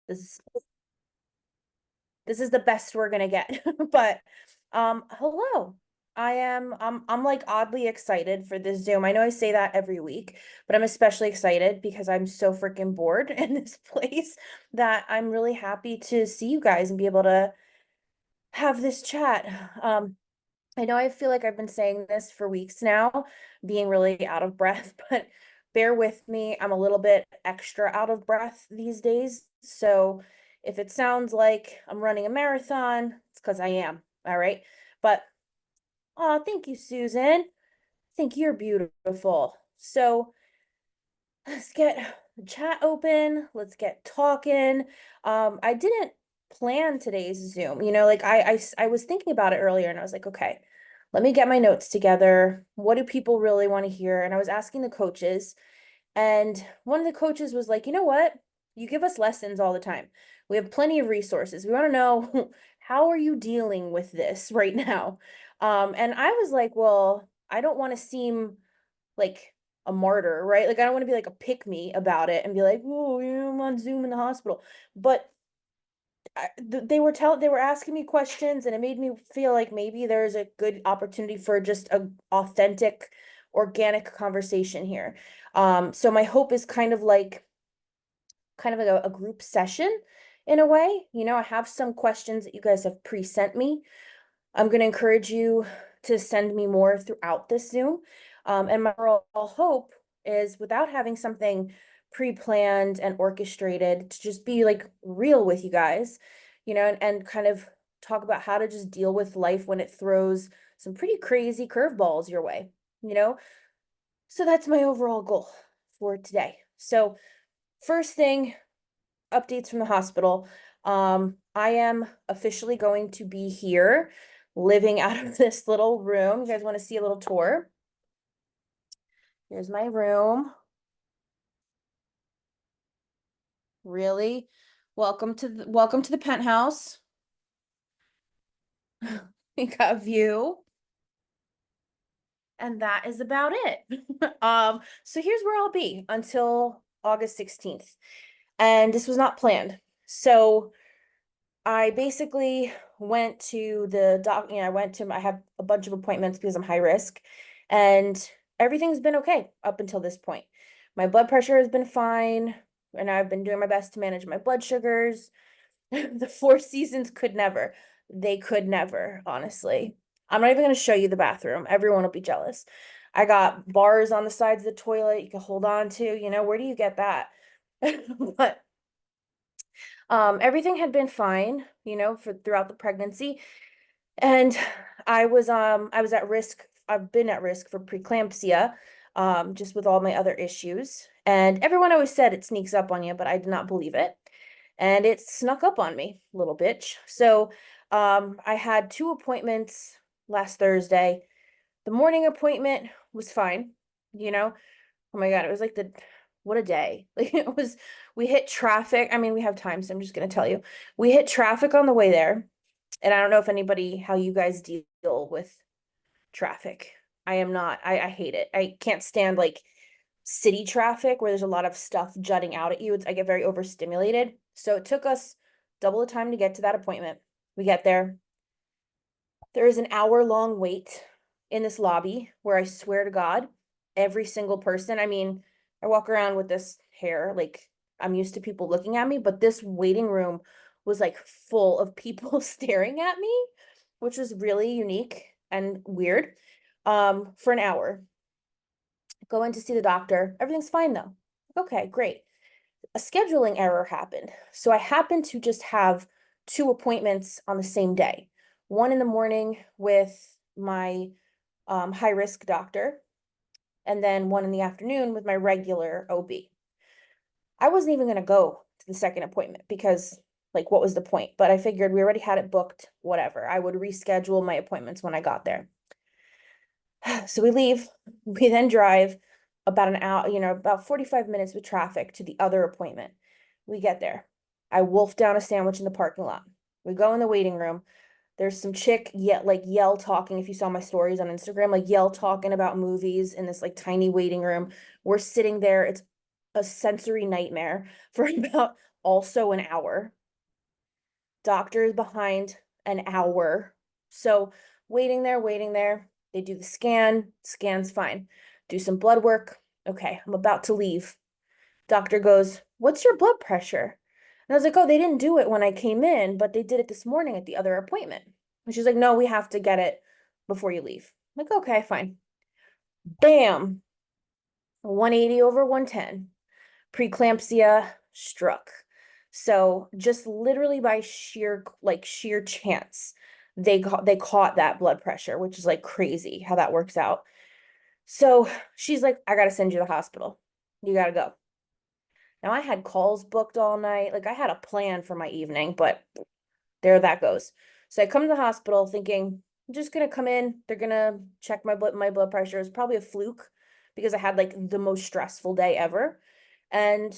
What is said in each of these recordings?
This is this is the best we're gonna get. But hello. I'm like oddly excited for this Zoom. I know I say that every week, but I'm especially excited because I'm so freaking bored in this place that I'm really happy to see you guys and be able to have this chat. Um I know I feel like I've been saying this for weeks now, being really out of breath, but bear with me. I'm a little bit extra out of breath these days. So if it sounds like I'm running a marathon, it's because I am. All right. But oh, thank you, Susan. I think you're beautiful. So let's get the chat open. Let's get talking. I didn't plan today's Zoom. Like I was thinking about it earlier and I was like, okay, let me get my notes together. What do people really want to hear? And I was asking the coaches, and one of the coaches was like, you know what? You give us lessons all the time. We have plenty of resources. We want to know how are you dealing with this right now? And I was like, well, I don't want to seem like a martyr, right? Like I don't want to be like a pick me about it and be like, oh, I'm on Zoom in the hospital. But they were asking me questions and it made me feel like maybe there's a good opportunity for just a authentic, organic conversation here. So my hope is kind of like a group session in a way. I have some questions that you guys have pre-sent me. I'm going to encourage you to send me more throughout this Zoom. And my overall hope is, without having something pre-planned and orchestrated, to just be like real with you guys, and kind of talk about how to just deal with life when it throws some pretty crazy curveballs your way, you know? So that's my overall goal for today. So first thing, updates from the hospital. I am officially going to be here living out of this little room. You guys want to see a little tour? Here's my room. Really? Welcome to the penthouse. We got a view. And that is about it. So here's where I'll be until August 16th. And this was not planned. So I basically went to the doc, I have a bunch of appointments because I'm high risk, and everything's been okay up until this point. My blood pressure has been fine, and I've been doing my best to manage my blood sugars. The Four Seasons could never. They could never, honestly. I'm not even going to show you the bathroom. Everyone will be jealous. I got bars on the sides of the toilet you can hold on to. Where do you get that? But everything had been fine, for throughout the pregnancy. And I was at risk. I've been at risk for preeclampsia, just with all my other issues. And everyone always said it sneaks up on you, but I did not believe it. And it snuck up on me, little bitch. So I had two appointments last Thursday. The morning appointment was fine, you know. Oh my God, it was like what a day. Like we hit traffic. I mean, we have time, so I'm just gonna tell you. We hit traffic on the way there. And I don't know if how you guys deal with traffic. I am not, I hate it. I can't stand like city traffic where there's a lot of stuff jutting out at you. I get very overstimulated. So it took us double the time to get to that appointment. We get there. There is an hour-long wait in this lobby where I swear to God, every single person, I mean, I walk around with this hair, like I'm used to people looking at me, but this waiting room was like full of people staring at me, which was really unique and weird. For an hour. Go in to see the doctor. Everything's fine though. Okay, great. A scheduling error happened. So I happened to just have two appointments on the same day. One in the morning with my high risk doctor, and then one in the afternoon with my regular OB. I wasn't even going to go to the second appointment because, like, what was the point? But I figured we already had it booked, whatever. I would reschedule my appointments when I got there. So we leave. We then drive about an hour, about 45 minutes with traffic to the other appointment. We get there. I wolf down a sandwich in the parking lot. We go in the waiting room. There's some chick yell talking. If you saw my stories on Instagram, like yell talking about movies in this like tiny waiting room. We're sitting there. It's a sensory nightmare for about also an hour. Doctor is behind an hour. So waiting there. They do the scan's fine. Do some blood work. Okay, I'm about to leave. Doctor goes, "What's your blood pressure?" And I was like, "Oh, they didn't do it when I came in, but they did it this morning at the other appointment." And she's like, "No, we have to get it before you leave." I'm like, "Okay, fine." Bam, 180 over 110. Preeclampsia struck. So just literally by sheer chance, they caught that blood pressure, which is like crazy how that works out. So she's like, "I gotta send you to the hospital. You gotta go." Now I had calls booked all night. Like I had a plan for my evening, but there that goes. So I come to the hospital thinking, I'm just gonna come in. They're gonna check my blood pressure. It's probably a fluke because I had like the most stressful day ever. And,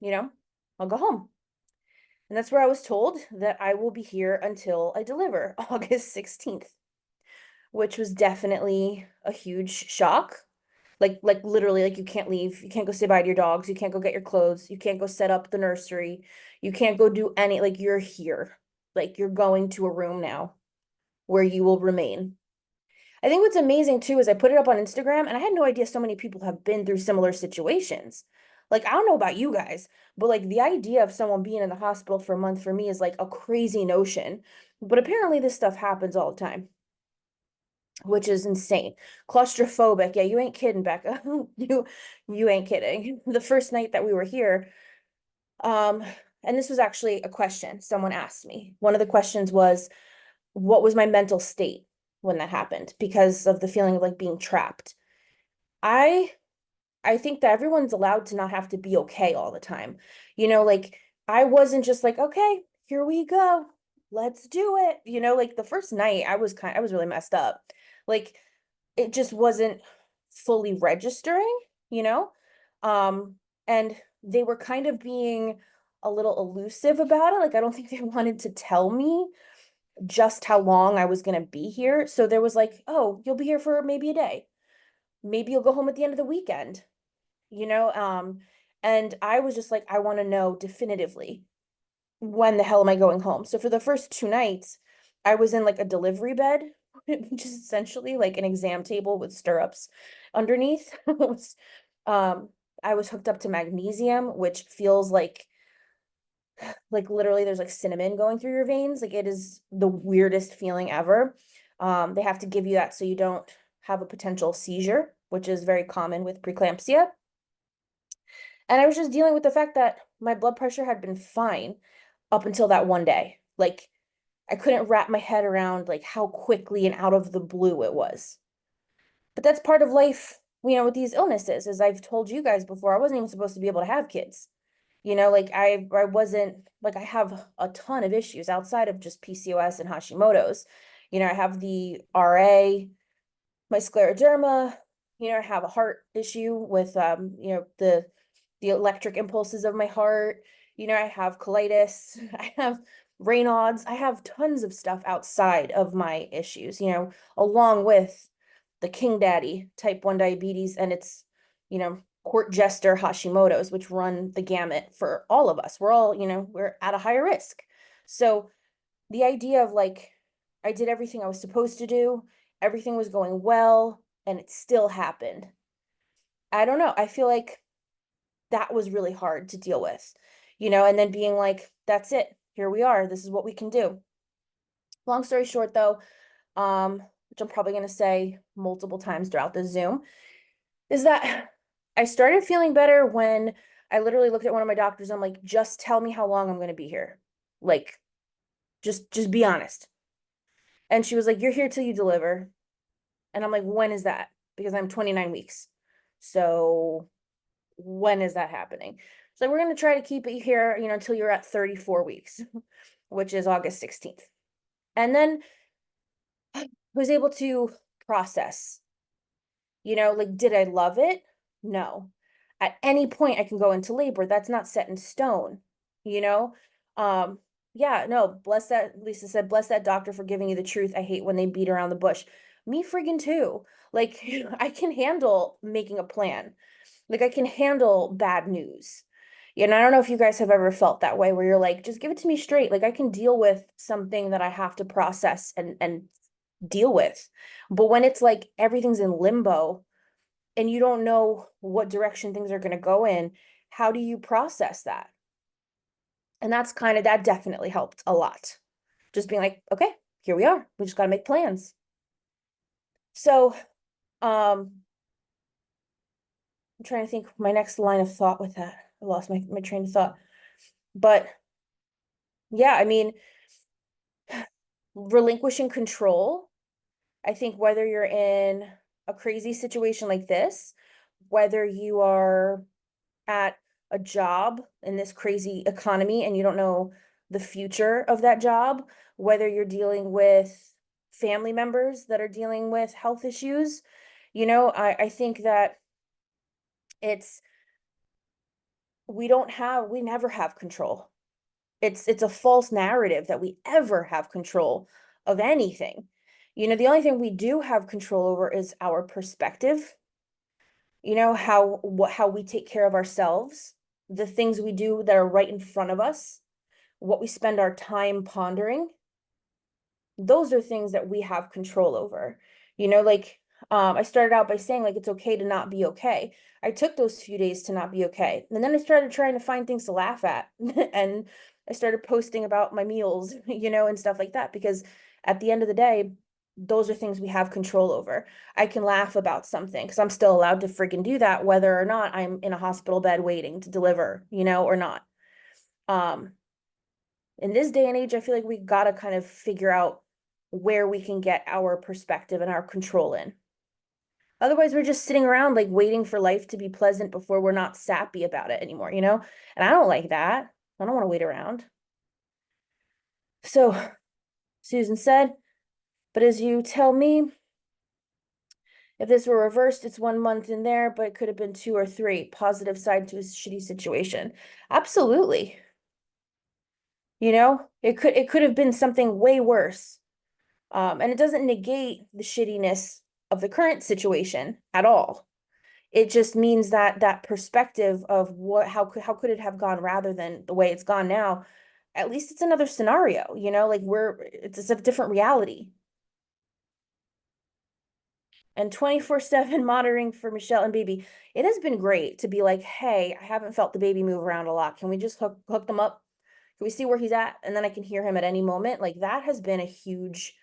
you know, I'll go home. And that's where I was told that I will be here until I deliver, August 16th, which was definitely a huge shock. Like literally, like you can't leave, you can't go say bye to your dogs, you can't go get your clothes, you can't go set up the nursery, you can't go do any, like you're here. Like you're going to a room now where you will remain. I think what's amazing too is I put it up on Instagram and I had no idea so many people have been through similar situations. Like, I don't know about you guys, but like the idea of someone being in the hospital for a month for me is like a crazy notion. But apparently this stuff happens all the time, which is insane. Claustrophobic. Yeah, you ain't kidding, Becca. You ain't kidding. The first night that we were here, um, and this was actually a question someone asked me. One of the questions was, what was my mental state when that happened? Because of the feeling of like being trapped. I I think that everyone's allowed to not have to be okay all the time. Like I wasn't just like, okay, here we go. Let's do it. Like the first night I was really messed up. Like it just wasn't fully registering, you know? Um, and they were kind of being a little elusive about it. Like I don't think they wanted to tell me just how long I was going to be here. So there was like, "Oh, you'll be here for maybe a day. Maybe you'll go home at the end of the weekend." You know, and I was just like, I want to know definitively, when the hell am I going home? So for the first 2 nights, I was in like a delivery bed, which is essentially like an exam table with stirrups underneath. It was, um, I was hooked up to magnesium, which feels like literally there's like cinnamon going through your veins. Like it is the weirdest feeling ever. They have to give you that so you don't have a potential seizure, which is very common with preeclampsia. And I was just dealing with the fact that my blood pressure had been fine up until that one day. Like I couldn't wrap my head around like how quickly and out of the blue it was. But that's part of life, with these illnesses. As I've told you guys before, I wasn't even supposed to be able to have kids. Like I wasn't like I have a ton of issues outside of just PCOS and Hashimoto's. I have the RA, my scleroderma, I have a heart issue with the electric impulses of my heart. I have colitis, I have Raynaud's, I have tons of stuff outside of my issues, along with the King Daddy type 1 diabetes and its, court jester Hashimoto's, which run the gamut for all of us. We're all, we're at a higher risk. So the idea of like, I did everything I was supposed to do, everything was going well, and it still happened. I don't know. I feel like that was really hard to deal with, and then being like, that's it. Here we are. This is what we can do. Long story short, though, which I'm probably going to say multiple times throughout the Zoom, is that I started feeling better when I literally looked at one of my doctors. I'm like, just tell me how long I'm going to be here. Like, just be honest. And she was like, you're here till you deliver. And I'm like, when is that? Because I'm 29 weeks. So when is that happening? So we're going to try to keep it here, until you're at 34 weeks, which is August 16th. And then I was able to process, like, did I love it? No. At any point I can go into labor. That's not set in stone, you know? Um, yeah, no, bless that, Lisa said, bless that doctor for giving you the truth. I hate when they beat around the bush. Me friggin' too. Like, I can handle making a plan. Like, I can handle bad news. And I don't know if you guys have ever felt that way where you're like, just give it to me straight. Like I can deal with something that I have to process and deal with. But when it's like everything's in limbo and you don't know what direction things are going to go in, how do you process that? And that definitely helped a lot. Just being like, okay, here we are. We just got to make plans. So, I'm trying to think my next line of thought with that. I lost my train of thought. But yeah, I mean, relinquishing control. I think whether you're in a crazy situation like this, whether you are at a job in this crazy economy and you don't know the future of that job, whether you're dealing with family members that are dealing with health issues, I think that it's we never have control. It's a false narrative that we ever have control of anything. The only thing we do have control over is our perspective, how we take care of ourselves, the things we do that are right in front of us, what we spend our time pondering. Those are things that we have control over. Like I started out by saying like it's okay to not be okay. I took those few days to not be okay. And then I started trying to find things to laugh at. And I started posting about my meals, and stuff like that because at the end of the day, those are things we have control over. I can laugh about something because I'm still allowed to freaking do that whether or not I'm in a hospital bed waiting to deliver, or not. Um in this day and age, I feel like we gotta kind of figure out where we can get our perspective and our control in. Otherwise, we're just sitting around like waiting for life to be pleasant before we're not sappy about it anymore, And I don't like that. I don't want to wait around. So Susan said, but as you tell me, if this were reversed, it's 1 month in there, but it could have been 2 or 3. Positive side to a shitty situation. Absolutely. It could have been something way worse. And it doesn't negate the shittiness of the current situation at all. It just means that that perspective of how could it have gone rather than the way it's gone now, at least it's another scenario, like it's a different reality. And 24/7 monitoring for Michelle and baby. It has been great to be like, hey, I haven't felt the baby move around a lot. Can we just hook them up? Can we see where he's at? And then I can hear him at any moment. Like that has been a huge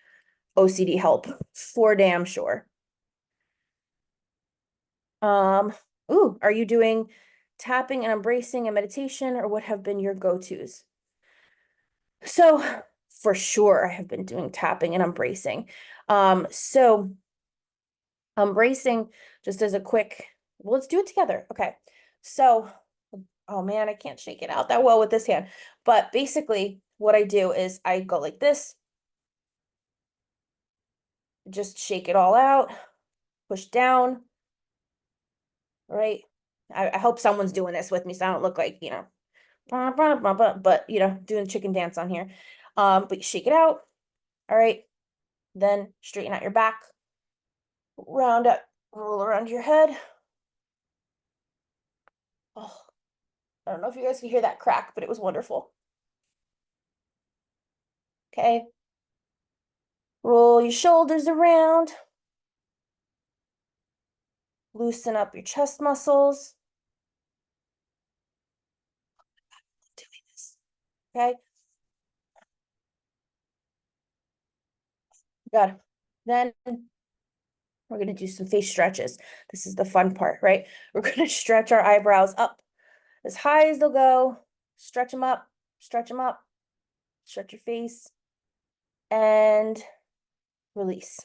OCD help for damn sure. Um, are you doing tapping and embracing and meditation, or what have been your go-tos? So for sure, I have been doing tapping and embracing. So embracing, just as a quick, well, let's do it together. Okay. So, oh man, I can't shake it out that well with this hand. But basically, what I do is I go like this, just shake it all out, push down, right? I hope someone's doing this with me so I don't look like, but doing chicken dance on here. But you shake it out. All right. Then straighten out your back, round up, roll around your head. Oh, I don't know if you guys can hear that crack, but it was wonderful. Okay. Roll your shoulders around. Loosen up your chest muscles. Doing this. Okay. Good. Then we're going to do some face stretches. This is the fun part, right? We're going to stretch our eyebrows up as high as they'll go. Stretch them up, stretch them up, stretch your face, and release.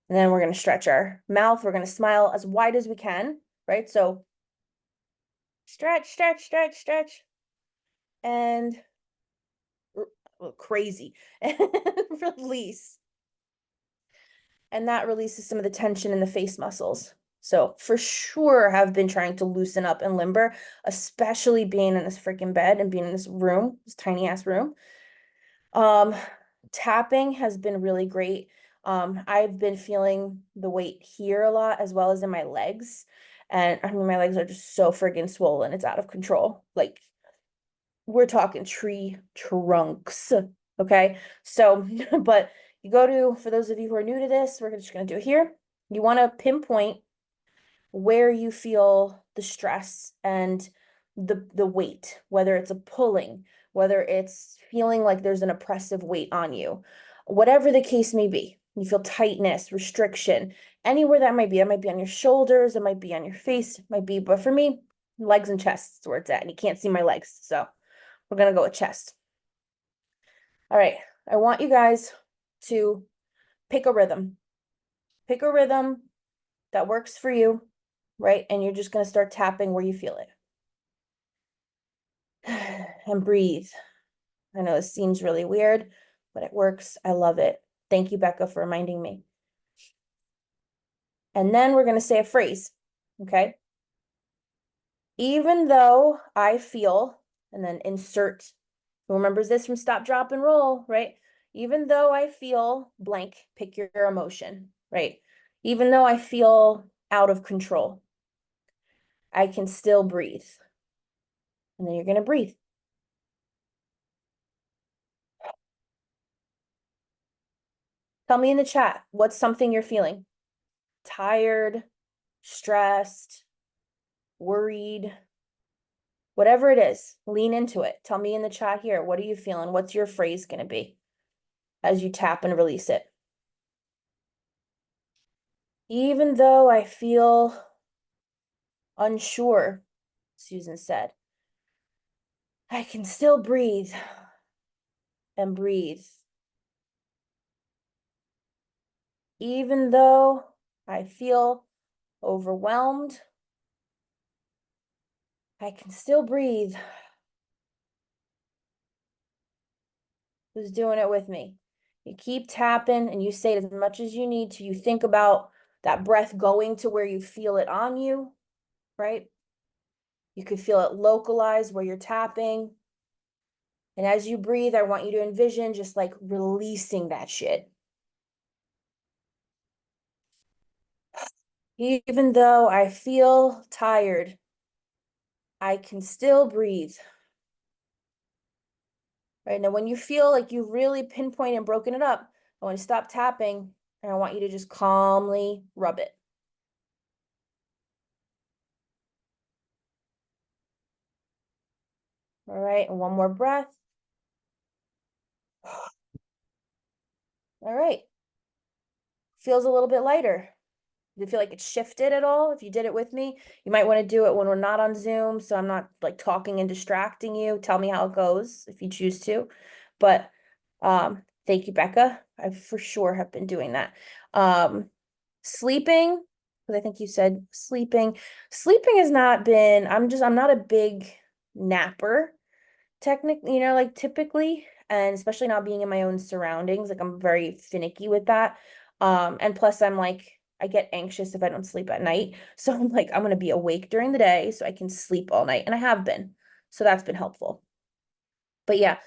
And then we're going to stretch our mouth. We're going to smile as wide as we can, right? So stretch, stretch, stretch, stretch, and crazy, and release. And that releases some of the tension in the face muscles. So for sure have been trying to loosen up and limber, especially being in this freaking bed and being in this room, this tiny ass room. Tapping has been really great. I've been feeling the weight here a lot as well as in my legs. And I mean, my legs are just so friggin' swollen. It's out of control. Like, we're talking tree trunks. Okay. So, but you go to, for those of you who are new to this, we're just going to do it here. You want to pinpoint where you feel the stress and the weight, whether it's a pulling, whether it's feeling like there's an oppressive weight on you, whatever the case may be. You feel tightness, restriction, anywhere that might be. It might be on your shoulders, it might be on your face, it might be, but for me, legs and chest is where it's at. And you can't see my legs. So we're gonna go with chest. All right. I want you guys to pick a rhythm. Pick a rhythm that works for you, right? And you're just gonna start tapping where you feel it. And breathe. I know this seems really weird, but it works. I love it. Thank you, Becca, for reminding me. And then we're going to say a phrase, okay? Even though I feel, and then insert, who remembers this from Stop, Drop, and Roll, right? Even though I feel blank, pick your emotion, right? Even though I feel out of control, I can still breathe. And then you're going to breathe. Tell me in the chat, what's something you're feeling? Tired, stressed, worried, whatever it is, lean into it. Tell me in the chat here, what are you feeling? What's your phrase going to be as you tap and release it? Even though I feel unsure, Susan said, I can still breathe and breathe. Even though I feel overwhelmed, I can still breathe. Who's doing it with me? You keep tapping and you say it as much as you need to. You think about that breath going to where you feel it on you, right? You could feel it localized where you're tapping. And as you breathe, I want you to envision just like releasing that shit. Even though I feel tired, I can still breathe. Right now, when you feel like you've really pinpointed and broken it up, I want to stop tapping and I want you to just calmly rub it. All right, and one more breath. All right. Feels a little bit lighter. Do you feel like it's shifted at all? If you did it with me, you might want to do it when we're not on Zoom, so I'm not like talking and distracting you. Tell me how it goes if you choose to. But thank you, Becca. I for sure have been doing that. Sleeping, because I think you said sleeping. Sleeping has not been, I'm not a big napper technically, like typically, and especially not being in my own surroundings, like I'm very finicky with that. And plus I'm like, I get anxious if I don't sleep at night. So I'm like, I'm gonna be awake during the day so I can sleep all night. And I have been. So that's been helpful. But yeah,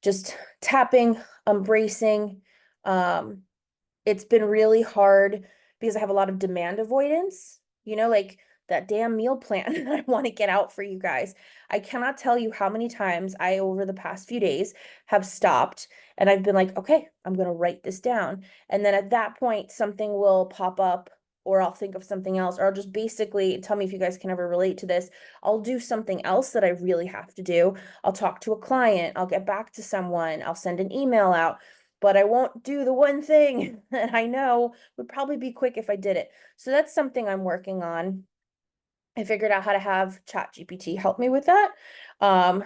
just tapping, embracing. It's been really hard because I have a lot of demand avoidance, like that damn meal plan I want to get out for you guys. I cannot tell you how many times I, over the past few days, have stopped and I've been like, okay, I'm going to write this down. And then at that point, something will pop up or I'll think of something else, or I'll just basically tell me if you guys can ever relate to this. I'll do something else that I really have to do. I'll talk to a client, I'll get back to someone, I'll send an email out, but I won't do the one thing that I know would probably be quick if I did it. So that's something I'm working on. I figured out how to have ChatGPT help me with that.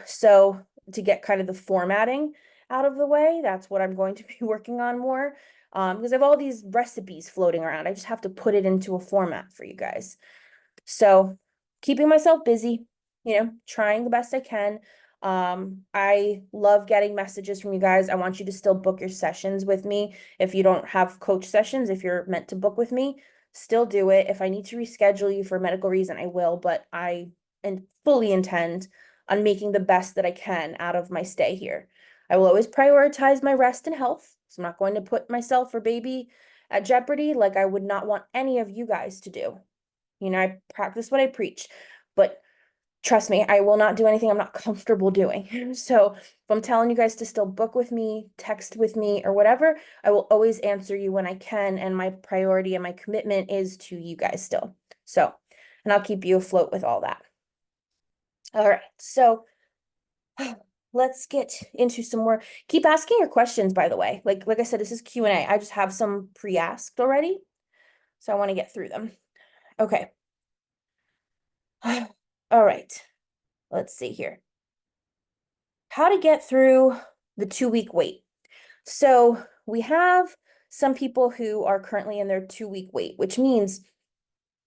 So to get kind of the formatting out of the way, that's what I'm going to be working on more. Because I have all these recipes floating around. I just have to put it into a format for you guys. So keeping myself busy, trying the best I can. I love getting messages from you guys. I want you to still book your sessions with me. If you don't have coach sessions, if you're meant to book with me, still do it. If I need to reschedule you for a medical reason, I will, but I fully intend on making the best that I can out of my stay here. I will always prioritize my rest and health. So I'm not going to put myself or baby at jeopardy like I would not want any of you guys to do. I practice what I preach, but trust me, I will not do anything I'm not comfortable doing. So if I'm telling you guys to still book with me, text with me, or whatever, I will always answer you when I can. And my priority and my commitment is to you guys still. So, and I'll keep you afloat with all that. All right. So let's get into some more. Keep asking your questions, by the way. Like I said, this is Q&A. I just have some pre-asked already. So I want to get through them. Okay. All right. Let's see here. How to get through the 2-week wait. So we have some people who are currently in their 2-week wait, which means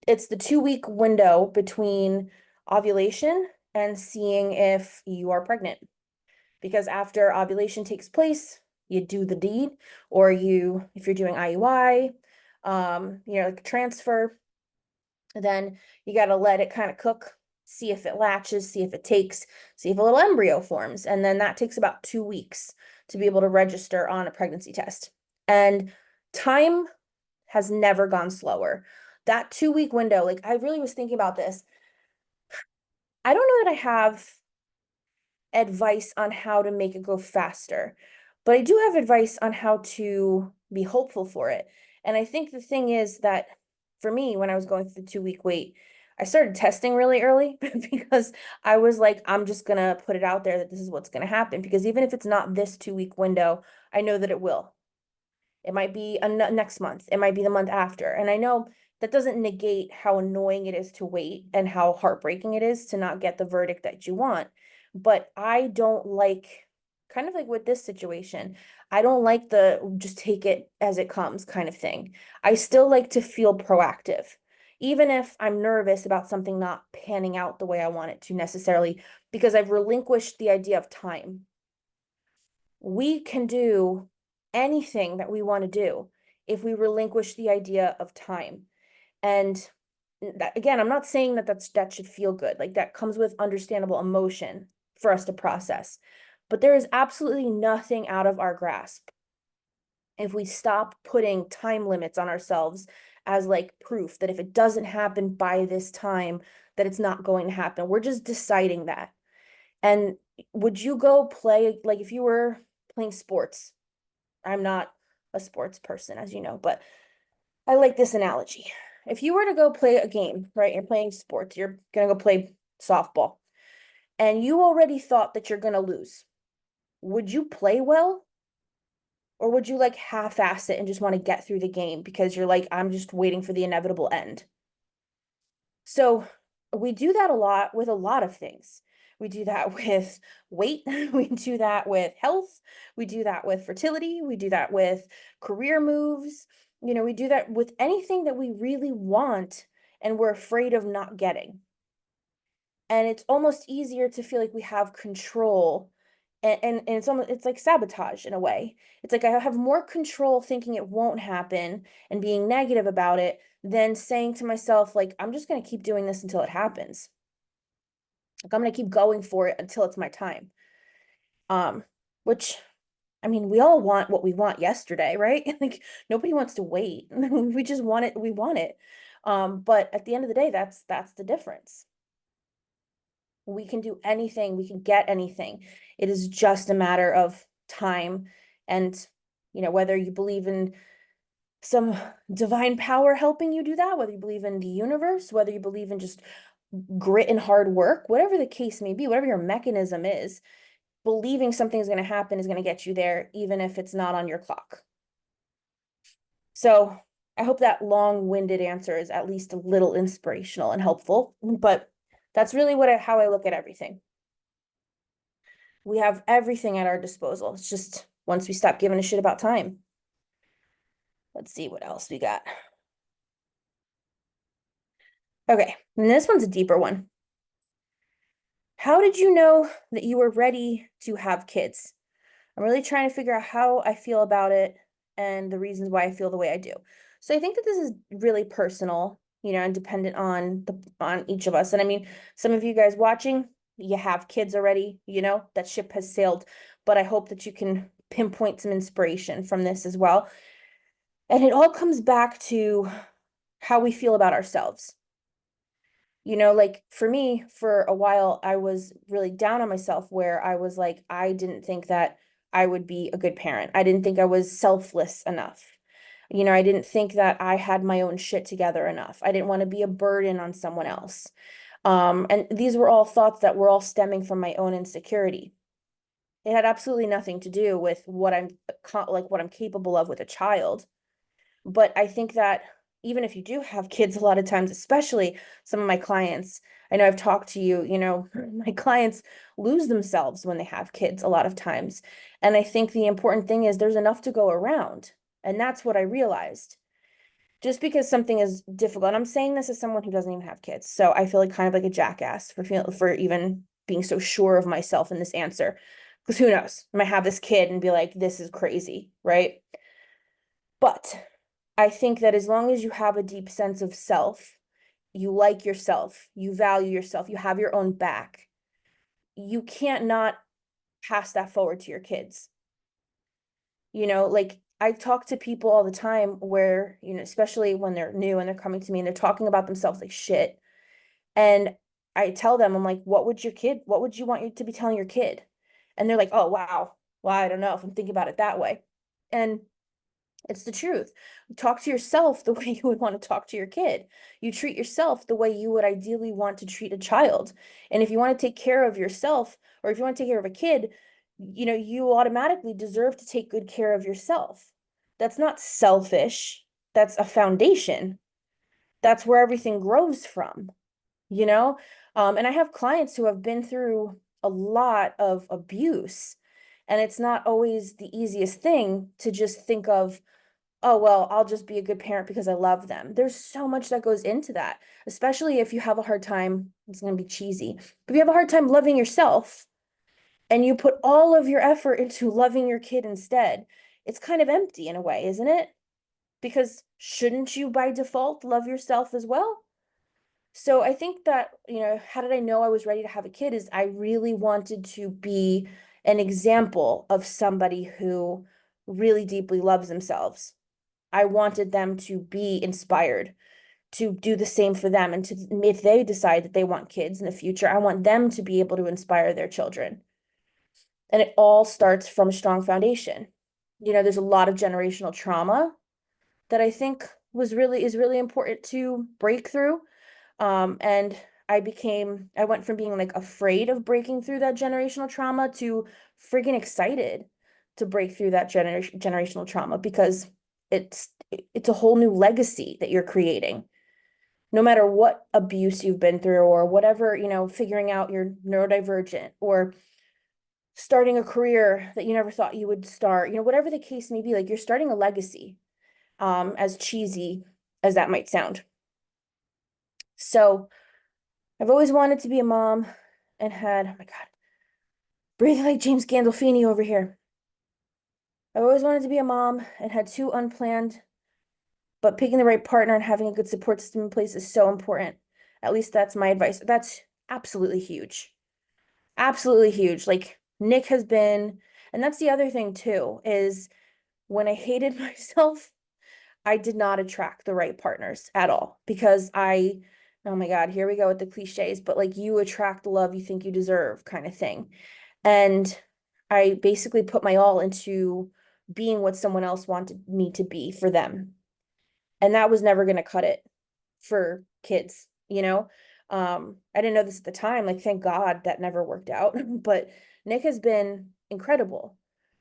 it's the 2-week window between ovulation and seeing if you are pregnant. Because after ovulation takes place, you do the deed, or if you're doing IUI, like transfer, then you got to let it kind of cook, see if it latches, see if it takes, see if a little embryo forms. And then that takes about 2 weeks to be able to register on a pregnancy test. And time has never gone slower. That 2-week window, like I really was thinking about this. I don't know that I have advice on how to make it go faster, but I do have advice on how to be hopeful for it. And I think the thing is that for me, when I was going through the 2-week wait, I started testing really early because I was like, I'm just gonna put it out there that this is what's gonna happen. Because even if it's not this 2-week window, I know that it will. It might be next month. It might be the month after. And I know that doesn't negate how annoying it is to wait and how heartbreaking it is to not get the verdict that you want. But I don't like, kind of like with this situation, I don't like the just take it as it comes kind of thing. I still like to feel proactive, even if I'm nervous about something not panning out the way I want it to necessarily, because I've relinquished the idea of time. We can do anything that we want to do if we relinquish the idea of time. And that, again, I'm not saying that should feel good. Like that comes with understandable emotion for us to process. But there is absolutely nothing out of our grasp if we stop putting time limits on ourselves as like proof that if it doesn't happen by this time, that it's not going to happen. We're just deciding that. And would you go play, like if you were playing sports? I'm not a sports person, as you know, but I like this analogy. If you were to go play a game, right? You're playing sports, you're gonna go play softball, and you already thought that you're gonna lose. Would you play well? Or would you like half-ass it and just want to get through the game because you're like, I'm just waiting for the inevitable end? So we do that a lot with a lot of things. We do that with weight. We do that with health. We do that with fertility. We do that with career moves. We do that with anything that we really want and we're afraid of not getting. And it's almost easier to feel like we have control. And it's like sabotage in a way. It's like I have more control thinking it won't happen and being negative about it than saying to myself, like, I'm just going to keep doing this until it happens. Like, I'm going to keep going for it until it's my time. Which, I mean, we all want what we want yesterday, right? Like, nobody wants to wait. We just want it. We want it. But at the end of the day, that's the difference. We can do anything, we can get anything. It is just a matter of time. And, whether you believe in some divine power helping you do that, whether you believe in the universe, whether you believe in just grit and hard work, whatever the case may be, whatever your mechanism is, believing something is going to happen is going to get you there, even if it's not on your clock. So I hope that long-winded answer is at least a little inspirational and helpful, but that's really how I look at everything. We have everything at our disposal. It's just once we stop giving a shit about time. Let's see what else we got. Okay, and this one's a deeper one. How did you know that you were ready to have kids? I'm really trying to figure out how I feel about it and the reasons why I feel the way I do. So I think that this is really personal, and dependent on each of us. And I mean, some of you guys watching, you have kids already, that ship has sailed, but I hope that you can pinpoint some inspiration from this as well. And it all comes back to how we feel about ourselves. Like for me, for a while, I was really down on myself where I was like, I didn't think that I would be a good parent. I didn't think I was selfless enough. I didn't think that I had my own shit together enough. I didn't want to be a burden on someone else. And these were all thoughts that were all stemming from my own insecurity. It had absolutely nothing to do with what I'm capable of with a child. But I think that even if you do have kids, a lot of times, especially some of my clients, I know I've talked to you, my clients lose themselves when they have kids a lot of times. And I think the important thing is there's enough to go around. And that's what I realized. Just because something is difficult, and I'm saying this as someone who doesn't even have kids, so I feel like kind of like a jackass for even being so sure of myself in this answer. Because who knows? I might have this kid and be like, this is crazy, right? But I think that as long as you have a deep sense of self, you like yourself, you value yourself, you have your own back, you can't not pass that forward to your kids. Like I talk to people all the time where, especially when they're new and they're coming to me and they're talking about themselves like shit. And I tell them, I'm like, what would you want you to be telling your kid? And they're like, oh, wow. Well, I don't know if I'm thinking about it that way. And it's the truth. Talk to yourself the way you would want to talk to your kid. You treat yourself the way you would ideally want to treat a child. And if you want to take care of yourself, or if you want to take care of a kid, you automatically deserve to take good care of yourself. That's not selfish. That's a foundation. That's where everything grows from, you know? And I have clients who have been through a lot of abuse, and it's not always the easiest thing to just think of, oh, well, I'll just be a good parent because I love them. There's so much that goes into that, especially if you have a hard time, it's going to be cheesy, but if you have a hard time loving yourself and you put all of your effort into loving your kid instead, it's kind of empty in a way, isn't it? Because shouldn't you by default love yourself as well? So I think that, how did I know I was ready to have a kid is I really wanted to be an example of somebody who really deeply loves themselves. I wanted them to be inspired to do the same for them. And to, if they decide that they want kids in the future, I want them to be able to inspire their children. And it all starts from a strong foundation. There's a lot of generational trauma that I think is really important to break through. And I went from being like afraid of breaking through that generational trauma to freaking excited to break through that generational trauma because it's a whole new legacy that you're creating. No matter what abuse you've been through or whatever, figuring out you're neurodivergent or starting a career that you never thought you would start, whatever the case may be, like you're starting a legacy, as cheesy as that might sound. So I've always wanted to be a mom and had, oh my God, breathing like James Gandolfini over here. I've always wanted to be a mom and had two unplanned, but picking the right partner and having a good support system in place is so important. At least that's my advice. That's absolutely huge. Absolutely huge. Like Nick has been, and that's the other thing too, is when I hated myself, I did not attract the right partners at all because oh my God, here we go with the cliches, but like you attract the love you think you deserve kind of thing. And I basically put my all into being what someone else wanted me to be for them. And that was never going to cut it for kids, I didn't know this at the time. Like, thank God that never worked out. But Nick has been incredible,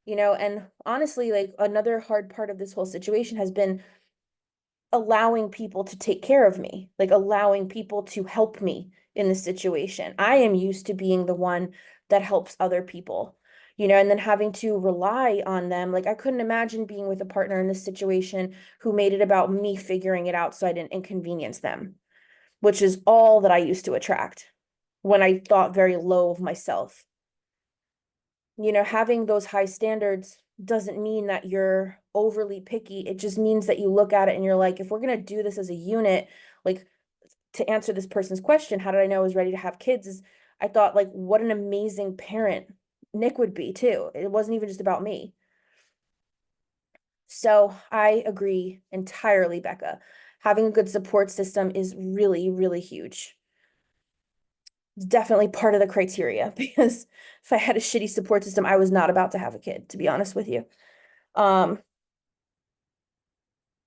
and honestly, like another hard part of this whole situation has been allowing people to take care of me, like allowing people to help me in this situation. I am used to being the one that helps other people, and then having to rely on them. Like I couldn't imagine being with a partner in this situation who made it about me figuring it out so I didn't inconvenience them, which is all that I used to attract when I thought very low of myself. Having those high standards doesn't mean that you're overly picky. It just means that you look at it and you're like, if we're going to do this as a unit, like to answer this person's question, how did I know I was ready to have kids? Is I thought, like, what an amazing parent Nick would be too. It wasn't even just about me. So I agree entirely, Becca. Having a good support system is really, really huge. It's definitely part of the criteria because if I had a shitty support system, I was not about to have a kid, to be honest with you. Um,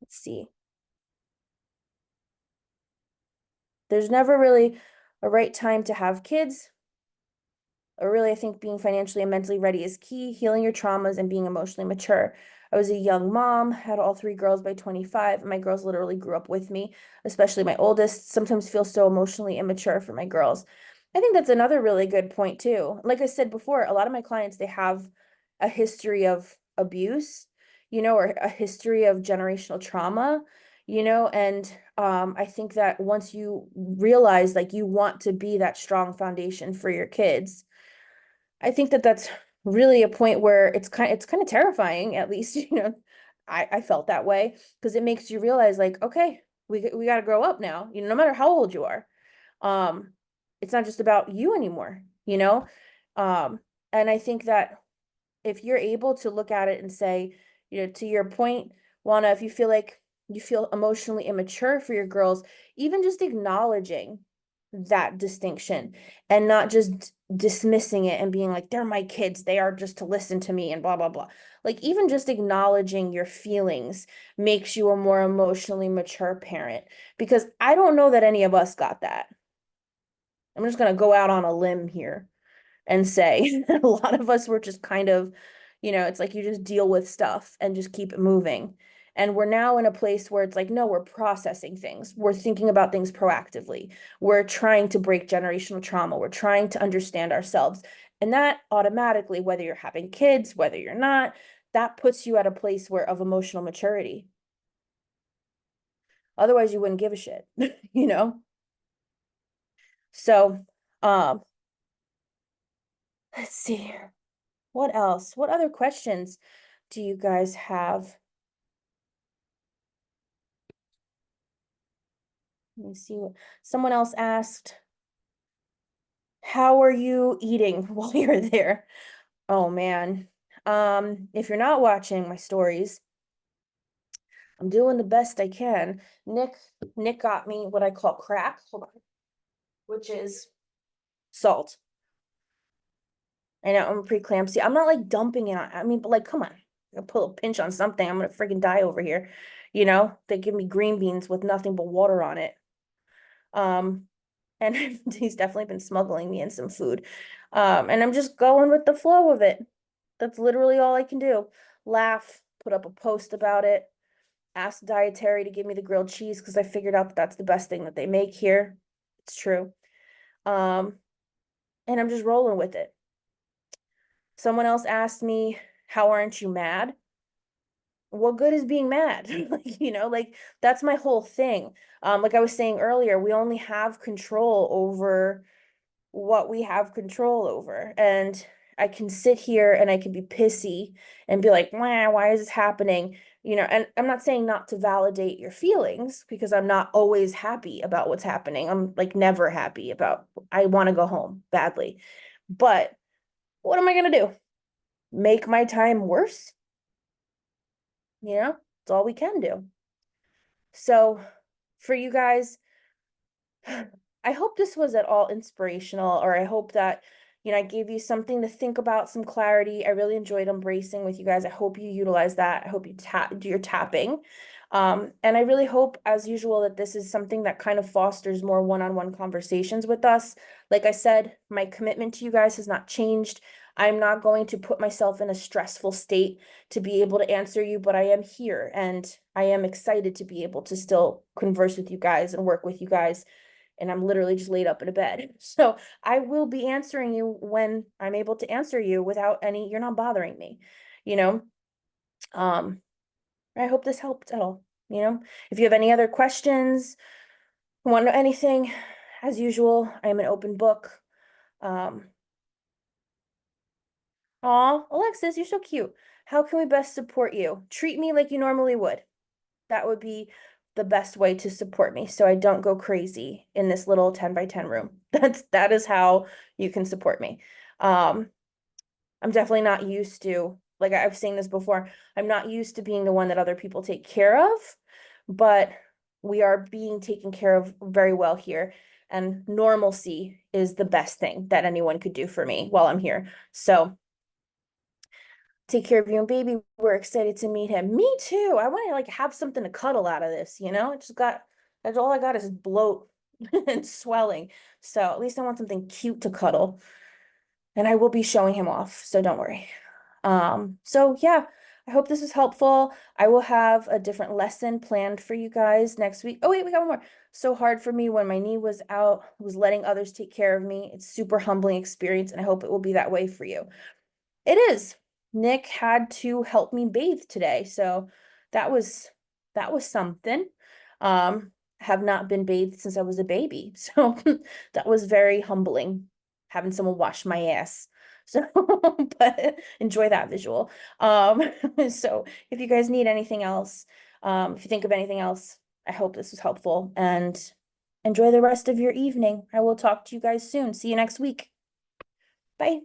let's see. There's never really a right time to have kids. Or really, I think being financially and mentally ready is key, healing your traumas and being emotionally mature. I was a young mom, had all three girls by 25, and my girls literally grew up with me, especially my oldest. Sometimes feel so emotionally immature for my girls. I think that's another really good point too. Like I said before, a lot of my clients, they have a history of abuse, or a history of generational trauma, and I think that once you realize like you want to be that strong foundation for your kids, I think that that's really a point where it's kind of terrifying, at least, I felt that way because it makes you realize like, okay, we got to grow up now, no matter how old you are. Um, it's not just about you anymore, you know? Um, and I think that if you're able to look at it and say, to your point, Juana, if you feel like you feel emotionally immature for your girls, even just acknowledging that distinction and not just dismissing it and being like, they're my kids, they are just to listen to me and blah, blah, blah. Like, even just acknowledging your feelings makes you a more emotionally mature parent because I don't know that any of us got that. I'm just going to go out on a limb here and say that a lot of us were just kind of, it's like you just deal with stuff and just keep it moving. And we're now in a place where it's like, no, we're processing things. We're thinking about things proactively. We're trying to break generational trauma. We're trying to understand ourselves. And that automatically, whether you're having kids, whether you're not, that puts you at a place where of emotional maturity. Otherwise, you wouldn't give a shit, you know? So, um, let's see. What else? What other questions do you guys have? Let me see what someone else asked. How are you eating while you're there? Oh man. If you're not watching my stories, I'm doing the best I can. Nick got me what I call crack, hold on, which is salt. I know I'm preeclampsia. I'm not like dumping it on, I mean, but like, come on. I pull a pinch on something. I'm gonna freaking die over here. They give me green beans with nothing but water on it. Um, and he's definitely been smuggling me in some food. And I'm just going with the flow of it. That's literally all I can do. Laugh, put up a post about it, ask dietary to give me the grilled cheese because I figured out that that's the best thing that they make here. It's true. Um, and I'm just rolling with it. Someone else asked me, how aren't you mad? What good is being mad? Like that's my whole thing. Like I was saying earlier, we only have control over what we have control over. And I can sit here and I can be pissy and be like, why is this happening? And I'm not saying not to validate your feelings because I'm not always happy about what's happening. I'm like never happy about, I want to go home badly. But what am I going to do? Make my time worse? It's all we can do. So for you guys, I hope this was at all inspirational, or I hope that, I gave you something to think about, some clarity. I really enjoyed embracing with you guys. I hope you utilize that. I hope you do your tapping. And I really hope, as usual, that this is something that kind of fosters more one-on-one conversations with us. Like I said, my commitment to you guys has not changed. I'm not going to put myself in a stressful state to be able to answer you, but I am here and I am excited to be able to still converse with you guys and work with you guys, and I'm literally just laid up in a bed. So I will be answering you when I'm able to answer you without you're not bothering me, you know? Um, I hope this helped at all, If you have any other questions, want to know anything, as usual, I am an open book. Um, Aw, Alexis, you're so cute. How can we best support you? Treat me like you normally would. That would be the best way to support me so I don't go crazy in this little 10 by 10 room. That is how you can support me. Um, I'm definitely not used to, like I've seen this before, I'm not used to being the one that other people take care of, but we are being taken care of very well here. and normalcy is the best thing that anyone could do for me while I'm here. So take care of you and baby. We're excited to meet him. Me too. I want to like have something to cuddle out of this, you know? That's all I got is bloat and swelling. So at least I want something cute to cuddle. And I will be showing him off, so don't worry. So yeah, I hope this is helpful. I will have a different lesson planned for you guys next week. Oh wait, we got one more. So hard for me when my knee was out, was letting others take care of me. It's super humbling experience, and I hope it will be that way for you. It is. Nick had to help me bathe today, so that was that was something. Have not been bathed since I was a baby, so that was very humbling having someone wash my ass. So, but enjoy that visual. So if you guys need anything else, if you think of anything else, I hope this was helpful and enjoy the rest of your evening. I will talk to you guys soon. See you next week. Bye.